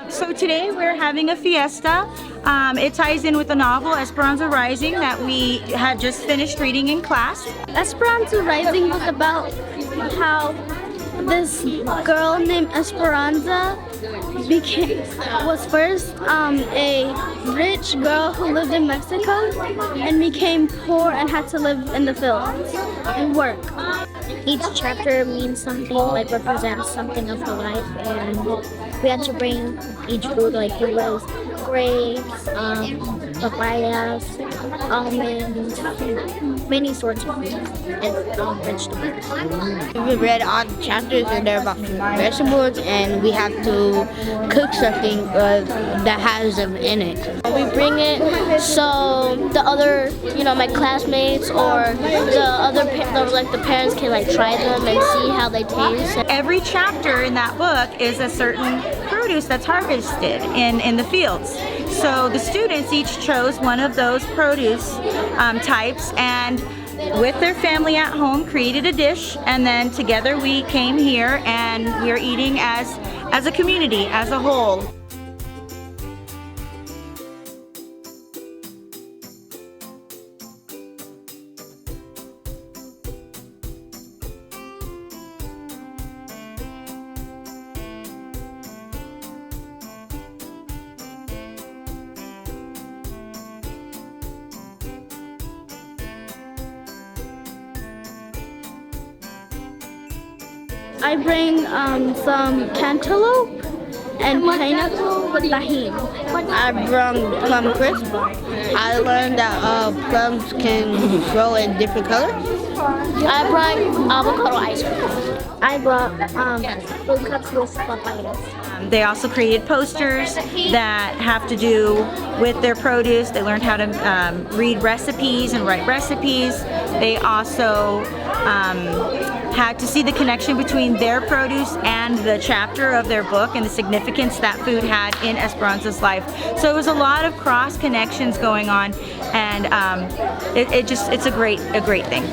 So today we're having a fiesta. It ties in with the novel Esperanza Rising that we had just finished reading in class. Esperanza Rising was about how this girl named Esperanza was first a rich girl who lived in Mexico and became poor and had to live in the fields and work. Each chapter means something, like represents something of her life, and we had to bring each food, like it was grapes, papayas, almonds, many sorts of food, and vegetables. We read all the chapters and they're about vegetables, and we have to cook something that has them in it. We bring it so the other, my classmates or the parents can try them and see how they taste. Every chapter in that book is a certain produce that's harvested in the fields. So the students each chose one of those produce types and with their family at home created a dish, and then together we came here and we're eating as a community, as a whole. I bring some cantaloupe and pineapple with tahini. I brought plum crisp. I learned that plums can grow in different colors. I brought avocado ice cream. I brought fruit cups with papayas. They also created posters that have to do with their produce. They learned how to read recipes and write recipes. They also had to see the connection between their produce and the chapter of their book and the significance that food had in Esperanza's life. So it was a lot of cross connections going on, and it's a great thing.